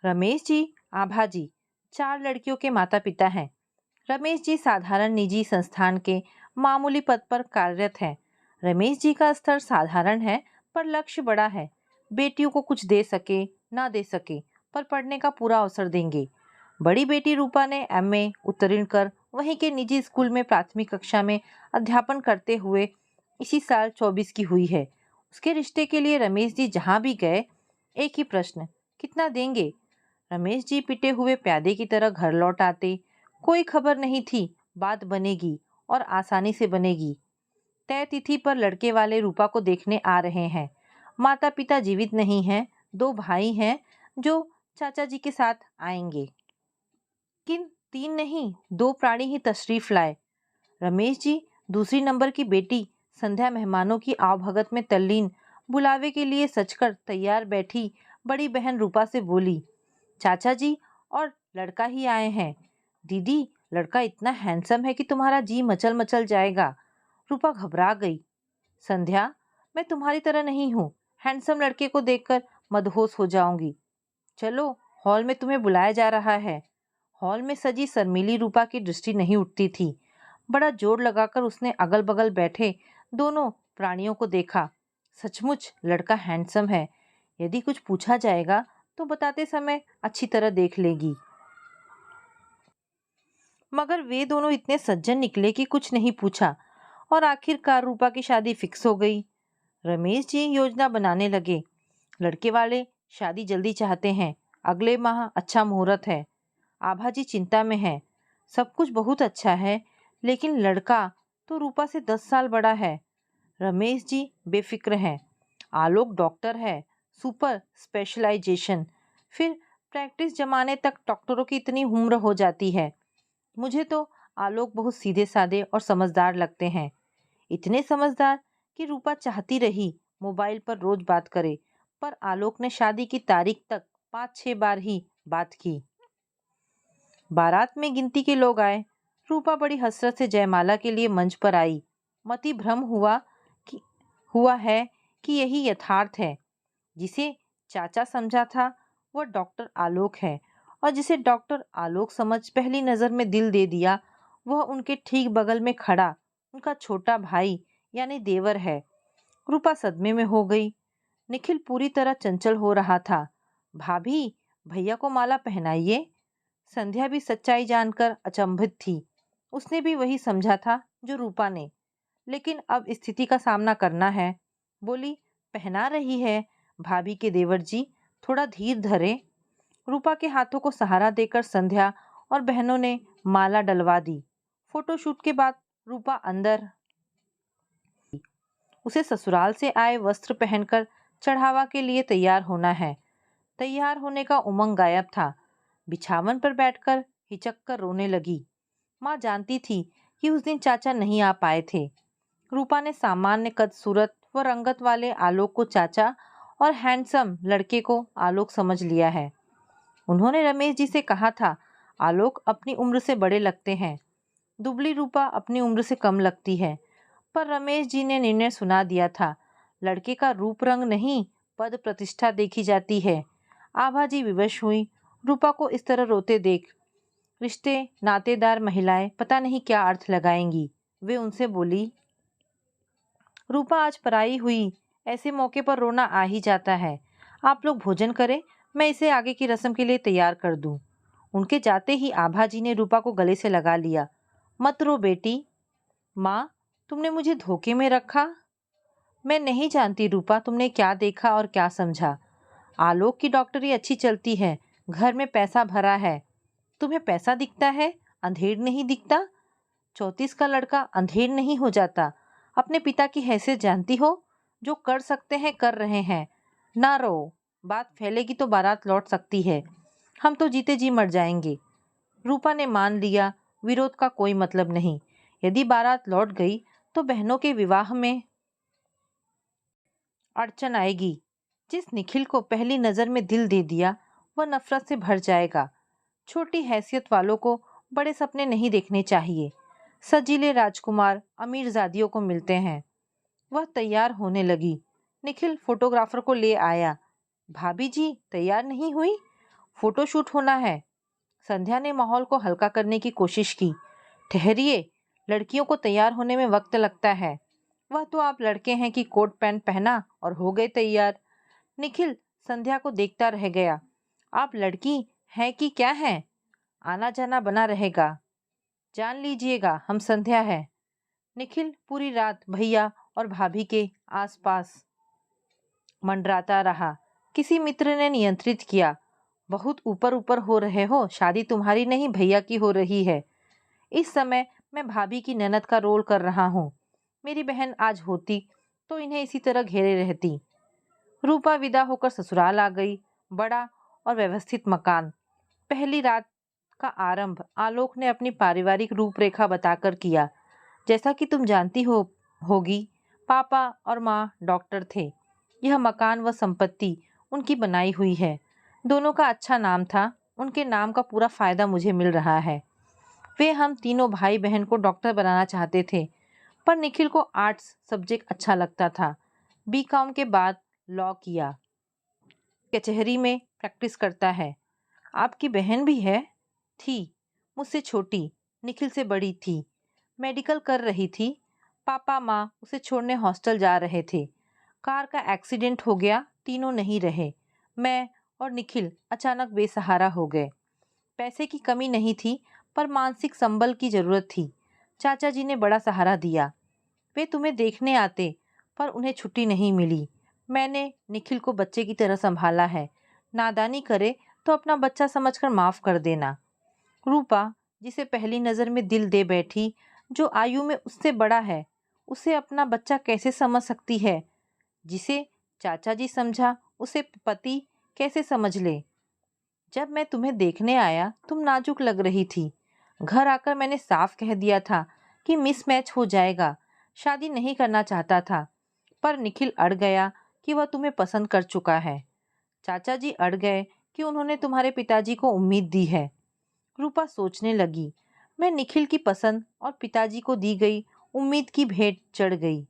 रमेश जी, आभा जी 4 लड़कियों के माता पिता हैं। रमेश जी साधारण निजी संस्थान के मामूली पद पर कार्यरत हैं। रमेश जी का स्तर साधारण है पर लक्ष्य बड़ा है। बेटियों को कुछ दे सके ना दे सके पर पढ़ने का पूरा अवसर देंगे। बड़ी बेटी रूपा ने एमए उत्तीर्ण कर वहीं के निजी स्कूल में प्राथमिक कक्षा में अध्यापन करते हुए इसी साल 24 की हुई है। उसके रिश्ते के लिए रमेश जी जहाँ भी गए एक ही प्रश्न, कितना देंगे? रमेश जी पिटे हुए प्यादे की तरह घर लौट आते। कोई खबर नहीं थी, बात बनेगी और आसानी से बनेगी। तय तिथि पर लड़के वाले रूपा को देखने आ रहे हैं। माता पिता जीवित नहीं हैं, 2 भाई हैं जो चाचा जी के साथ आएंगे। किन 3 नहीं, 2 प्राणी ही तशरीफ लाए। रमेश जी दूसरी नंबर की बेटी संध्या मेहमानों की आवभगत में तल्लीन, बुलावे के लिए सजकर तैयार बैठी बड़ी बहन रूपा से बोली, चाचा जी और लड़का ही आए हैं। दीदी, लड़का इतना हैंडसम है कि तुम्हारा जी मचल मचल जाएगा। रूपा घबरा गई। संध्या, मैं तुम्हारी तरह नहीं हूँ, हैंडसम लड़के को देखकर मदहोश हो जाऊंगी। चलो, हॉल में तुम्हें बुलाया जा रहा है। हॉल में सजी शर्मीली रूपा की दृष्टि नहीं उठती थी। बड़ा जोर लगाकर उसने अगल बगल बैठे दोनों प्राणियों को देखा। सचमुच लड़का हैंडसम है। यदि कुछ पूछा जाएगा तो बताते समय अच्छी तरह देख लेगी। मगर वे दोनों इतने सज्जन निकले कि कुछ नहीं पूछा और आखिरकार रूपा की शादी फिक्स हो गई। रमेश जी योजना बनाने लगे। लड़के वाले शादी जल्दी चाहते हैं। अगले माह अच्छा मुहूर्त है। आभा जी चिंता में है। सब कुछ बहुत अच्छा है, लेकिन लड़का तो रूपा से 10 साल बड़ा है। रमेश जी बेफिक्र हैं। आलोक डॉक्टर है, सुपर स्पेशलाइजेशन। फिर प्रैक्टिस जमाने तक डॉक्टरों की इतनी उम्र हो जाती है। मुझे तो आलोक बहुत सीधे साधे और समझदार लगते हैं। इतने समझदार कि रूपा चाहती रही मोबाइल पर रोज बात करे, पर आलोक ने शादी की तारीख तक 5-6 बार ही बात की। बारात में गिनती के लोग आए। रूपा बड़ी हसरत से जयमाला के लिए मंच पर आई। मति भ्रम हुआ है कि यही यथार्थ है। जिसे चाचा समझा था वह डॉक्टर आलोक है, और जिसे डॉक्टर आलोक समझ पहली नजर में दिल दे दिया वह उनके ठीक बगल में खड़ा उनका छोटा भाई यानी देवर है। रूपा सदमे में हो गई। निखिल पूरी तरह चंचल हो रहा था। भाभी, भैया को माला पहनाइए। संध्या भी सच्चाई जानकर अचंभित थी। उसने भी वही समझा था जो रूपा ने, लेकिन अब स्थिति का सामना करना है। बोली, पहना रही है भाभी के देवर जी, थोड़ा धीर धरे। रूपा के हाथों को सहारा देकर संध्या और बहनों ने माला डलवा दी। फोटोशूट के बाद रूपा अंदर। उसे ससुराल से आए वस्त्र पहनकर चढ़ावा के लिए तैयार होना है। तैयार होने का उमंग गायब था। बिछावन पर बैठकर हिचक कर रोने लगी। माँ जानती थी कि उस दिन चाचा नहीं आ पाए थे। रूपा ने सामान्य कद सूरत व रंगत वाले आलोक को चाचा और हैंडसम लड़के को आलोक समझ लिया है। उन्होंने रमेश जी से कहा था, आलोक अपनी उम्र से बड़े लगते हैं, दुबली रूपा अपनी उम्र से कम लगती है। पर रमेश जी ने निर्णय सुना दिया था, लड़के का रूप रंग नहीं पद प्रतिष्ठा देखी जाती है। आभा जी विवश हुई रूपा को इस तरह रोते देख। रिश्ते नातेदार महिलाएं पता नहीं क्या अर्थ लगाएंगी। वे उनसे बोली, रूपा आज पराई हुई, ऐसे मौके पर रोना आ ही जाता है। आप लोग भोजन करें, मैं इसे आगे की रस्म के लिए तैयार कर दूं। उनके जाते ही आभा जी ने रूपा को गले से लगा लिया। मत रो बेटी। माँ, तुमने मुझे धोखे में रखा। मैं नहीं जानती रूपा तुमने क्या देखा और क्या समझा। आलोक की डॉक्टरी अच्छी चलती है, घर में पैसा भरा है। तुम्हें पैसा दिखता है, अंधेर नहीं दिखता। 34 का लड़का अंधेर नहीं हो जाता। अपने पिता की हैसियत जानती हो, जो कर सकते हैं कर रहे हैं। ना रो, बात फैलेगी तो बारात लौट सकती है। हम तो जीते जी मर जाएंगे। रूपा ने मान लिया विरोध का कोई मतलब नहीं। यदि बारात लौट गई तो बहनों के विवाह में अड़चन आएगी। जिस निखिल को पहली नजर में दिल दे दिया वह नफरत से भर जाएगा। छोटी हैसियत वालों को बड़े सपने नहीं देखने चाहिए। सजीले राजकुमार अमीरजादियों को मिलते हैं। वह तैयार होने लगी। निखिल फोटोग्राफर को ले आया। भाभी जी तैयार नहीं हुई? फोटोशूट होना है। संध्या ने माहौल को हल्का करने की कोशिश की। ठहरिए, लड़कियों को तैयार होने में वक्त लगता है। वह तो आप लड़के हैं कि कोट पैंट पहना और हो गए तैयार। निखिल संध्या को देखता रह गया। आप लड़की हैं कि क्या हैं? आना जाना बना रहेगा। जान लीजिएगा हम संध्या है। निखिल पूरी रात भैया और भाभी के आसपास मंडराता रहा। किसी मित्र ने नियंत्रित किया, बहुत ऊपर ऊपर हो रहे हो, शादी तुम्हारी नहीं भैया की हो रही है। इस समय मैं भाभी की ननद का रोल कर रहा हूँ। मेरी बहन आज होती तो इन्हें इसी तरह घेरे रहती। रूपा विदा होकर ससुराल आ गई। बड़ा और व्यवस्थित मकान। पहली रात का आरंभ आलोक ने अपनी पारिवारिक रूपरेखा बताकर किया। जैसा कि तुम जानती होगी, पापा और माँ डॉक्टर थे। यह मकान व संपत्ति उनकी बनाई हुई है। दोनों का अच्छा नाम था। उनके नाम का पूरा फायदा मुझे मिल रहा है। वे हम तीनों भाई बहन को डॉक्टर बनाना चाहते थे, पर निखिल को आर्ट्स सब्जेक्ट अच्छा लगता था। बीकॉम के बाद लॉ किया। कचहरी में प्रैक्टिस करता है। आपकी बहन भी है? थी, मुझसे छोटी, निखिल से बड़ी थी। मेडिकल कर रही थी। पापा माँ उसे छोड़ने हॉस्टल जा रहे थे। कार का एक्सीडेंट हो गया, तीनों नहीं रहे। मैं और निखिल अचानक बेसहारा हो गए। पैसे की कमी नहीं थी, पर मानसिक संबल की जरूरत थी। चाचा जी ने बड़ा सहारा दिया। वे तुम्हें देखने आते, पर उन्हें छुट्टी नहीं मिली। मैंने निखिल को बच्चे की तरह संभाला है। नादानी करे तो अपना बच्चा समझकर माफ कर देना। रूपा, जिसे पहली नजर में दिल दे बैठी, जो आयु में उससे बड़ा है, उसे अपना बच्चा कैसे समझ सकती है? जिसे चाचा जी समझा, उसे पति कैसे समझ ले? जब मैं तुम्हें देखने आया, तुम नाजुक लग रही थी। घर आकर मैंने साफ कह दिया था कि मिसमैच हो जाएगा। शादी नहीं करना चाहता था, पर निखिल अड़ गया कि वह तुम्हें पसंद कर चुका है। चाचा जी अड़ गए कि उन्होंने तुम्हारे पिताजी को उम्मीद दी है। रूपा सोचने लगी। मैं निखिल की पसंद और पिताजी को दी गई उम्मीद की भेंट चढ़ गई।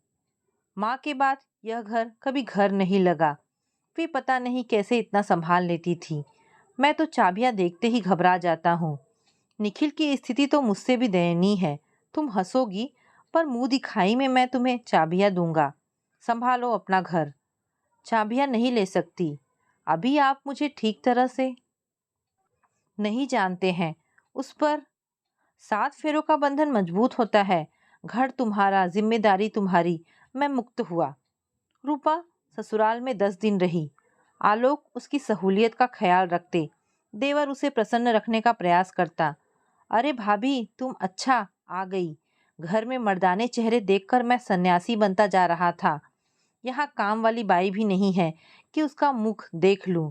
माँ के बाद यह घर कभी घर नहीं लगा। वे पता नहीं कैसे इतना संभाल लेती थी। मैं तो चाबियां देखते ही घबरा जाता हूँ। निखिल की स्थिति तो मुझसे भी दयनीय है। तुम हंसोगी, पर मुंह दिखाई में मैं तुम्हें चाबियां दूंगा। संभालो अपना घर। चाबियां नहीं ले सकती। अभी आप मुझे ठीक तरह से नहीं जानते हैं। उस पर 7 फेरों का बंधन मजबूत होता है। घर तुम्हारा, जिम्मेदारी तुम्हारी। मैं मुक्त हुआ। रूपा ससुराल में 10 दिन रही। आलोक उसकी सहूलियत का ख्याल रखते। देवर उसे प्रसन्न रखने का प्रयास करता। अरे भाभी, तुम अच्छा आ गई। घर में मर्दाने चेहरे देखकर मैं सन्यासी बनता जा रहा था। यहाँ काम वाली बाई भी नहीं है कि उसका मुख देख लूं।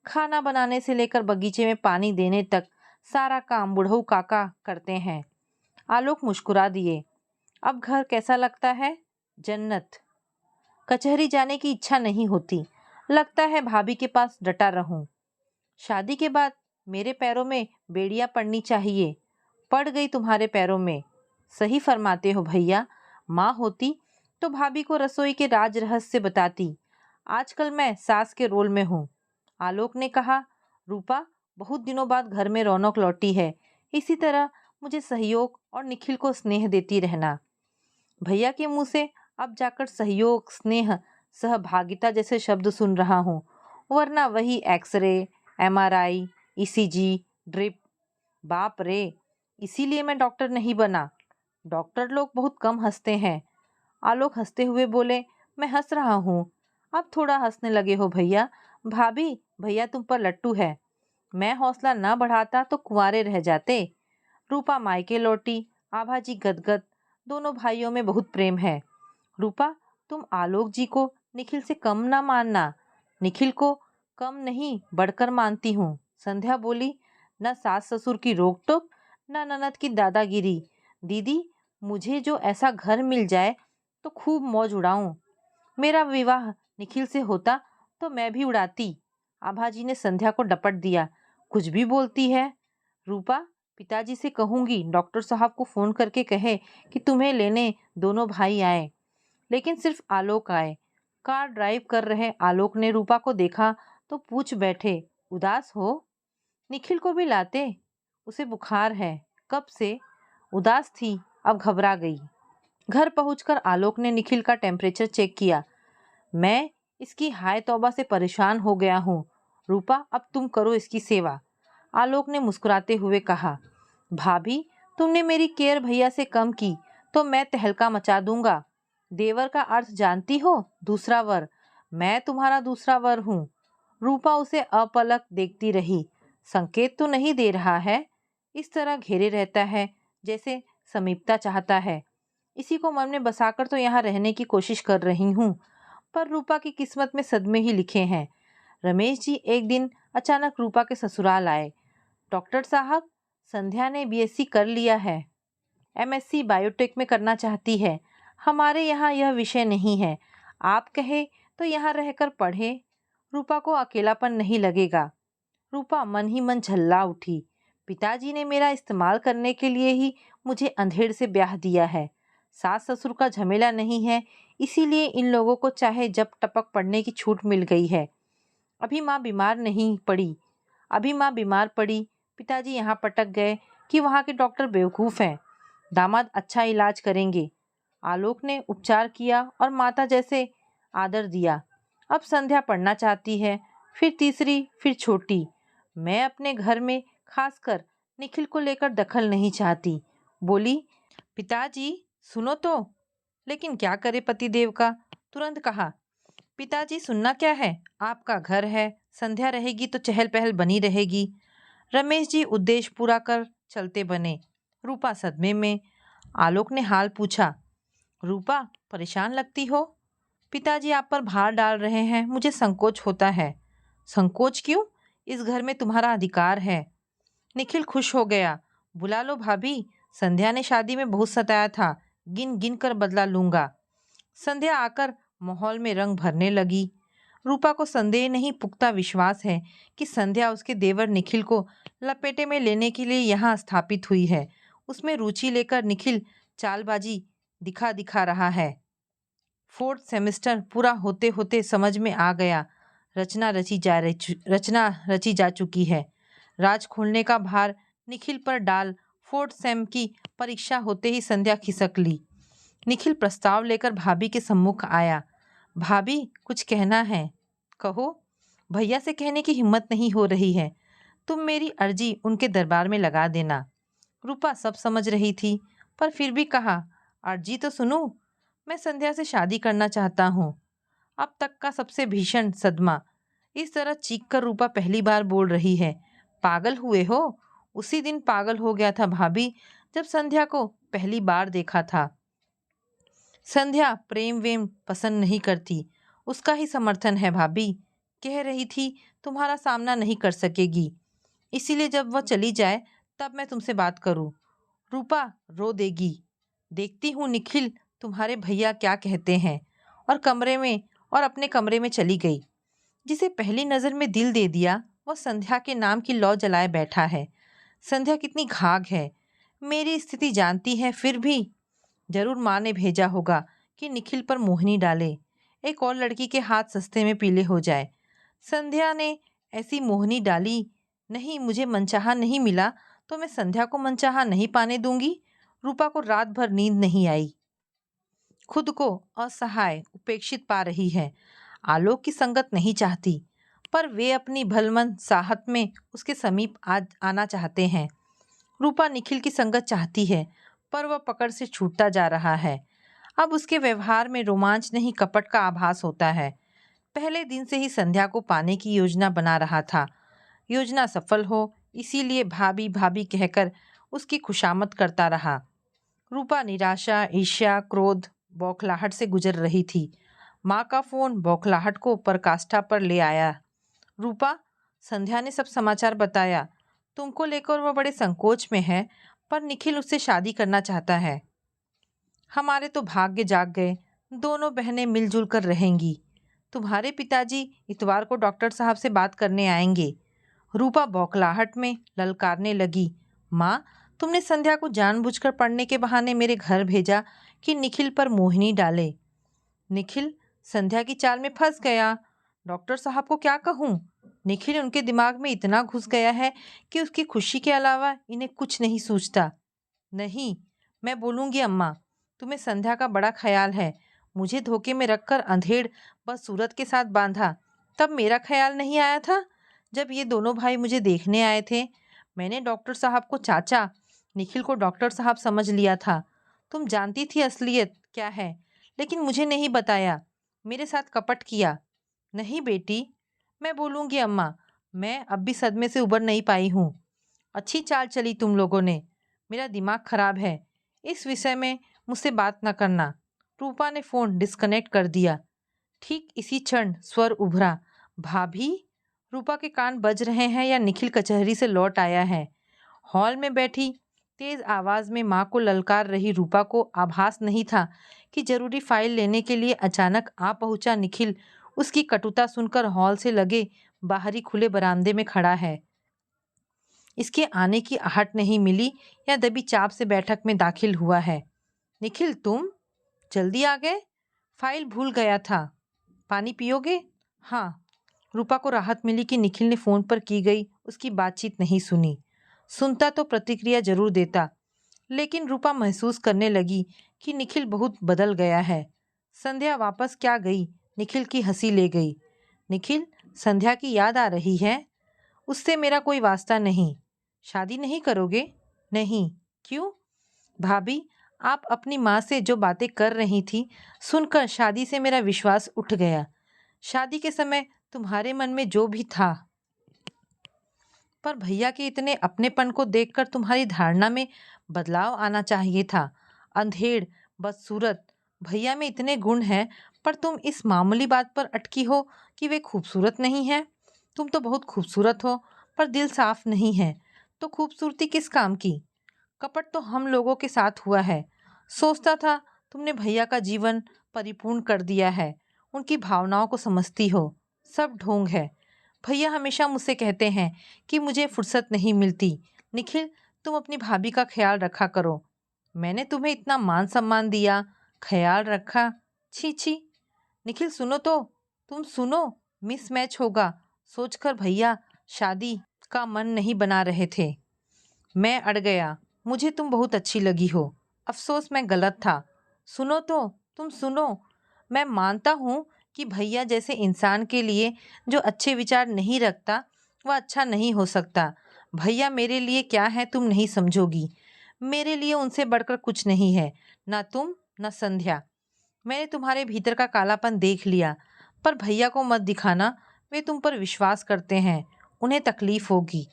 खाना बनाने से लेकर बगीचे में पानी देने तक सारा काम बुढ़ऊ काका करते हैं। आलोक मुस्कुरा दिए। अब घर कैसा लगता है? जन्नत। कचहरी जाने की इच्छा नहीं होती। लगता है भाभी के पास डटा रहूं। शादी के बाद मेरे पैरों में बेड़ियां पड़नी चाहिए। पड़ गई तुम्हारे पैरों में। सही फरमाते हो भैया। माँ होती तो भाभी को रसोई के राज रहस्य बताती। आजकल मैं सास के रोल में हूँ। आलोक ने कहा। रूपा, बहुत दिनों बाद घर में रौनक लौटी है। इसी तरह मुझे सहयोग और निखिल को स्नेह देती रहना। भैया के मुंह से अब जाकर सहयोग, स्नेह, सहभागिता जैसे शब्द सुन रहा हूँ, वरना वही एक्सरे, एमआरआई, ईसीजी, ड्रिप। बाप रे! इसीलिए मैं डॉक्टर नहीं बना। डॉक्टर लोग बहुत कम हंसते हैं। आलोक हंसते हुए बोले। मैं हंस रहा हूँ। अब थोड़ा हंसने लगे हो भैया। भाभी, भैया तुम पर लट्टू है। मैं हौसला न बढ़ाता तो कुंवारे रह जाते। रूपा मायके लौटी। आभाजी गदगद। दोनों भाइयों में बहुत प्रेम है। रूपा, तुम आलोक जी को निखिल से कम ना मानना। निखिल को कम नहीं, बढ़कर मानती हूँ। संध्या बोली। न सास ससुर की रोक टोक, न ननद की दादागिरी। दीदी, मुझे जो ऐसा घर मिल जाए तो खूब मौज उड़ाऊं। मेरा विवाह निखिल से होता तो मैं भी उड़ाती। आभाजी ने संध्या को डपट दिया। कुछ भी बोलती है। रूपा, पिताजी से कहूंगी डॉक्टर साहब को फोन करके कहे कि तुम्हें लेने दोनों भाई आए। लेकिन सिर्फ आलोक आए। कार ड्राइव कर रहे आलोक ने रूपा को देखा तो पूछ बैठे। उदास हो? निखिल को भी लाते, उसे बुखार है। कब से उदास थी, अब घबरा गई। घर पहुंचकर आलोक ने निखिल का टेम्परेचर चेक किया। मैं इसकी हाय तौबा से परेशान हो गया हूँ। रूपा, अब तुम करो इसकी सेवा। आलोक ने मुस्कुराते हुए कहा। भाभी, तुमने मेरी केयर भैया से कम की तो मैं तहलका मचा दूंगा। देवर का अर्थ जानती हो? दूसरा वर। मैं तुम्हारा दूसरा वर हूँ। रूपा उसे अपलक देखती रही। संकेत तो नहीं दे रहा है, इस तरह घेरे रहता है जैसे समीपता चाहता है। इसी को मन में बसाकर तो यहाँ रहने की कोशिश कर रही हूँ, पर रूपा की किस्मत में सदमे ही लिखे हैं। रमेश जी एक दिन अचानक रूपा के ससुराल आए। डॉक्टर साहब, संध्या ने बीएससी कर लिया है, एमएससी बायोटेक में करना चाहती है। हमारे यहाँ यह विषय नहीं है, आप कहे तो यहाँ रहकर पढ़े। रूपा को अकेलापन नहीं लगेगा। रूपा मन ही मन झल्ला उठी। पिताजी ने मेरा इस्तेमाल करने के लिए ही मुझे अंधेड़ से ब्याह दिया है। सास ससुर का झमेला नहीं है, इसीलिए इन लोगों को चाहे जब टपक पड़ने की छूट मिल गई है। अभी माँ बीमार नहीं पड़ी अभी माँ बीमार पड़ी, पिताजी यहाँ पटक गए कि वहाँ के डॉक्टर बेवकूफ़ हैं। दामाद अच्छा इलाज करेंगे। आलोक ने उपचार किया और माता जैसे आदर दिया। अब संध्या पढ़ना चाहती है, फिर तीसरी, फिर छोटी। मैं अपने घर में खासकर निखिल को लेकर दखल नहीं चाहती। बोली, पिताजी सुनो तो। लेकिन क्या करे पतिदेव का। तुरंत कहा, पिताजी सुनना क्या है, आपका घर है, संध्या रहेगी तो चहल पहल बनी रहेगी। रमेश जी उद्देश्य पूरा कर चलते बने। रूपा सदमे में। आलोक ने हाल पूछा। रूपा, परेशान लगती हो? पिताजी आप पर भार डाल रहे हैं, मुझे संकोच होता है। संकोच क्यों? इस घर में तुम्हारा अधिकार है। निखिल खुश हो गया। बुला लो भाभी, संध्या ने शादी में बहुत सताया था, गिन गिन कर बदला लूंगा। संध्या आकर माहौल में रंग भरने लगी। रूपा को संदेह नहीं, पुख्ता विश्वास है कि संध्या उसके देवर निखिल को लपेटे में लेने के लिए यहाँ स्थापित हुई है। उसमें रुचि लेकर निखिल चालबाजी दिखा दिखा रहा है। 4th सेमेस्टर पूरा होते होते समझ में आ गया। रचना रची जा चुकी है। राज खोलने का भार निखिल पर डाल 4th सेम की परीक्षा होते ही संध्या खिसक ली। निखिल प्रस्ताव लेकर भाभी के सम्मुख आया। भाभी, कुछ कहना है? कहो। भैया से कहने की हिम्मत नहीं हो रही है। तुम मेरी अर्जी उनके दरबार में लगा देना। रूपा सब समझ रही थी, पर फिर भी कहा, अर्जी तो सुनो। मैं संध्या से शादी करना चाहता हूँ। अब तक का सबसे भीषण सदमा। इस तरह चीख कर रूपा पहली बार बोल रही है। पागल हुए हो? उसी दिन पागल हो गया था भाभी, जब संध्या को पहली बार देखा था। संध्या प्रेम वेम पसंद नहीं करती, उसका ही समर्थन है भाभी। कह रही थी तुम्हारा सामना नहीं कर सकेगी, इसीलिए जब वह चली जाए तब मैं तुमसे बात करूं। रूपा रो देगी। देखती हूँ निखिल तुम्हारे भैया क्या कहते हैं। और अपने कमरे में चली गई। जिसे पहली नज़र में दिल दे दिया, वह संध्या के नाम की लौ जलाए बैठा है। संध्या कितनी घाघ है, मेरी स्थिति जानती है, फिर भी जरूर माँ ने भेजा होगा कि निखिल पर मोहनी डाले, एक और लड़की के हाथ सस्ते में पीले हो जाए। संध्या ने ऐसी मोहनी डाली नहीं, मुझे मनचाहा नहीं मिला तो मैं संध्या को मनचाहा नहीं पाने दूंगी। रूपा को रात भर नींद नहीं आई। खुद को असहाय उपेक्षित पा रही है। आलोक की संगत नहीं चाहती, पर वे अपनी भलमन साहत में उसके समीप आना चाहते हैं। रूपा निखिल की संगत चाहती है, पर वह पकड़ से छूटता जा रहा है। अब उसके व्यवहार में रोमांच नहीं, कपट का आभास होता है। पहले दिन से ही संध्या को पाने की योजना बना रहा था। योजना सफल हो, इसीलिए भाभी भाभी कहकर उसकी खुशामद करता रहा। रूपा निराशा, ईर्ष्या, क्रोध, बौखलाहट से गुजर रही थी। माँ का फोन बौखलाहट को पराकाष्ठा पर ले आया। रूपा, संध्या ने सब समाचार बताया। तुमको लेकर वह बड़े संकोच में है, पर निखिल उससे शादी करना चाहता है। हमारे तो भाग्य जाग गए, दोनों बहनें मिलजुल कर रहेंगी। तुम्हारे पिताजी इतवार को डॉक्टर साहब से बात करने आएंगे। रूपा बौखलाहट में ललकारने लगी। माँ, तुमने संध्या को जानबूझकर पढ़ने के बहाने मेरे घर भेजा कि निखिल पर मोहिनी डाले। निखिल संध्या की चाल में फंस गया। डॉक्टर साहब को क्या कहूँ? निखिल उनके दिमाग में इतना घुस गया है कि उसकी खुशी के अलावा इन्हें कुछ नहीं सूझता। नहीं, मैं बोलूँगी अम्मा, तुम्हें संध्या का बड़ा ख्याल है। मुझे धोखे में रखकर अंधेड़ बस सूरत के साथ बांधा, तब मेरा ख्याल नहीं आया था? जब ये दोनों भाई मुझे देखने आए थे, मैंने डॉक्टर साहब को चाचा, निखिल को डॉक्टर साहब समझ लिया था। तुम जानती थी असलियत क्या है, लेकिन मुझे नहीं बताया, मेरे साथ कपट किया। नहीं बेटी, मैं बोलूँगी अम्मा, मैं अब भी सदमे से उबर नहीं पाई हूँ। अच्छी चाल चली तुम लोगों ने। मेरा दिमाग खराब है। इस विषय में मुझसे बात न करना। रूपा ने फ़ोन डिस्कनेक्ट कर दिया। ठीक इसी क्षण स्वर उभरा, भाभी? रूपा के कान बज रहे हैं या निखिल कचहरी से लौट आया है। हॉल में बैठी तेज आवाज में माँ को ललकार रही रूपा को आभास नहीं था कि जरूरी फाइल लेने के लिए अचानक आ पहुंचा निखिल उसकी कटुता सुनकर हॉल से लगे बाहरी खुले बरामदे में खड़ा है। इसके आने की आहट नहीं मिली या दबी चाप से बैठक में दाखिल हुआ है। निखिल, तुम जल्दी आ गए? फाइल भूल गया था। पानी पियोगे? हाँ। रूपा को राहत मिली कि निखिल ने फोन पर की गई उसकी बातचीत नहीं सुनी। सुनता तो प्रतिक्रिया जरूर देता, लेकिन रूपा महसूस करने लगी कि निखिल बहुत बदल गया है। संध्या वापस क्या गई, निखिल की हंसी ले गई। निखिल, संध्या की याद आ रही है? उससे मेरा कोई वास्ता नहीं। शादी नहीं करोगे? नहीं। क्यों? भाभी, आप अपनी माँ से जो बातें कर रही थी सुनकर शादी से मेरा विश्वास उठ गया। शादी के समय तुम्हारे मन में जो भी था, पर भैया के इतने अपनेपन को देखकर तुम्हारी धारणा में बदलाव आना चाहिए था। अंधेड़, बदसूरत, भैया में इतने गुण हैं, पर तुम इस मामूली बात पर अटकी हो कि वे खूबसूरत नहीं हैं। तुम तो बहुत खूबसूरत हो, पर दिल साफ नहीं है, तो खूबसूरती किस काम की? कपट तो हम लोगों के साथ हुआ है। सोचता था तुमने भैया का जीवन परिपूर्ण कर दिया है, उनकी भावनाओं को समझती हो। सब ढोंग है। भैया हमेशा मुझसे कहते हैं कि मुझे फुर्सत नहीं मिलती। निखिल, तुम अपनी भाभी का ख्याल रखा करो। मैंने तुम्हें इतना मान सम्मान दिया, ख्याल रखा? छी छी। निखिल सुनो तो, तुम सुनो, मिसमैच होगा सोचकर भैया शादी का मन नहीं बना रहे थे। मैं अड़ गया। मुझे तुम बहुत अच्छी लगी हो। अफसोस मैं गलत था। सुनो तो, तुम सुनो। मैं मानता हूँ कि भैया जैसे इंसान के लिए जो अच्छे विचार नहीं रखता वह अच्छा नहीं हो सकता। भैया मेरे लिए क्या है तुम नहीं समझोगी। मेरे लिए उनसे बढ़कर कुछ नहीं है, ना तुम ना संध्या। मैंने तुम्हारे भीतर का कालापन देख लिया, पर भैया को मत दिखाना। वे तुम पर विश्वास करते हैं, उन्हें तकलीफ होगी।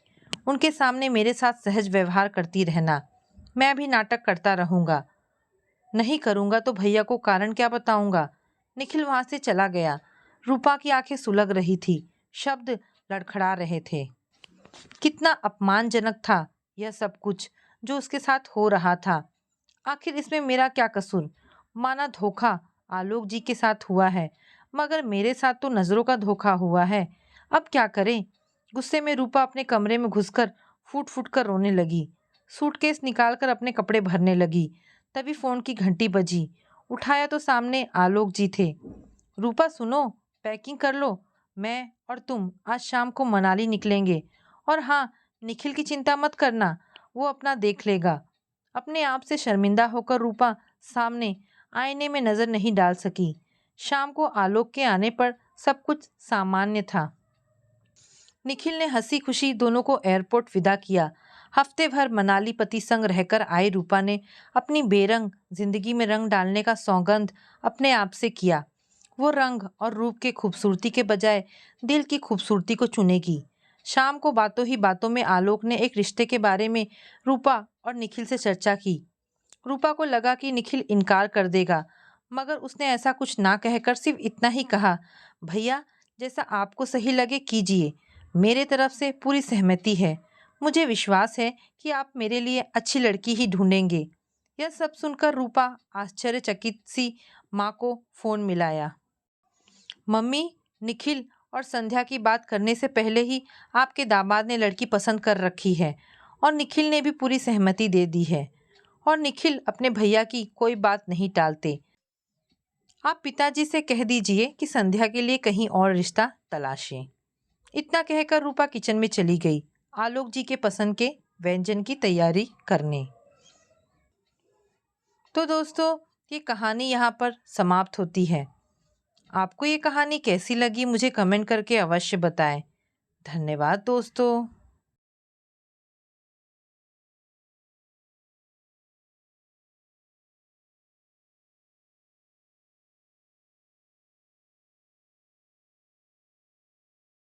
उनके सामने मेरे साथ सहज व्यवहार करती रहना। मैं भी नाटक करता रहूँगा। नहीं करूँगा तो भैया को कारण क्या बताऊँगा? निखिल वहाँ से चला गया। रूपा की आंखें सुलग रही थी, शब्द लड़खड़ा रहे थे। कितना अपमानजनक था यह सब कुछ जो उसके साथ हो रहा था। आखिर इसमें मेरा क्या कसूर? माना धोखा आलोक जी के साथ हुआ है, मगर मेरे साथ तो नजरों का धोखा हुआ है। अब क्या करें? गुस्से में रूपा अपने कमरे में घुसकर फूट फूट कर रोने लगी। सूटकेस निकालकर अपने कपड़े भरने लगी। तभी फोन की घंटी बजी। उठाया तो सामने आलोक जी थे। रूपा सुनो, पैकिंग कर लो। मैं और तुम आज शाम को मनाली निकलेंगे। और हाँ, निखिल की चिंता मत करना, वो अपना देख लेगा। अपने आप से शर्मिंदा होकर रूपा सामने आईने में नजर नहीं डाल सकी। शाम को आलोक के आने पर सब कुछ सामान्य था। निखिल ने हंसी खुशी दोनों को एयरपोर्ट विदा किया। हफ्ते भर मनाली पति संग रहकर आई रूपा ने अपनी बेरंग जिंदगी में रंग डालने का सौगंध अपने आप से किया। वो रंग और रूप के खूबसूरती के बजाय दिल की खूबसूरती को चुनेगी। शाम को बातों ही बातों में आलोक ने एक रिश्ते के बारे में रूपा और निखिल से चर्चा की। रूपा को लगा कि निखिल इनकार कर देगा, मगर उसने ऐसा कुछ ना कहकर सिर्फ इतना ही कहा, भैया जैसा आपको सही लगे कीजिए, मेरे तरफ से पूरी सहमति है। मुझे विश्वास है कि आप मेरे लिए अच्छी लड़की ही ढूंढेंगे। यह सब सुनकर रूपा आश्चर्यचकित सी माँ को फोन मिलाया। मम्मी, निखिल और संध्या की बात करने से पहले ही आपके दामाद ने लड़की पसंद कर रखी है और निखिल ने भी पूरी सहमति दे दी है। और निखिल अपने भैया की कोई बात नहीं टालते। आप पिताजी से कह दीजिए कि संध्या के लिए कहीं और रिश्ता तलाशें। इतना कहकर रूपा किचन में चली गई आलोक जी के पसंद के व्यंजन की तैयारी करने। तो दोस्तों, ये कहानी यहाँ पर समाप्त होती है। आपको ये कहानी कैसी लगी मुझे कमेंट करके अवश्य बताएं। धन्यवाद दोस्तों।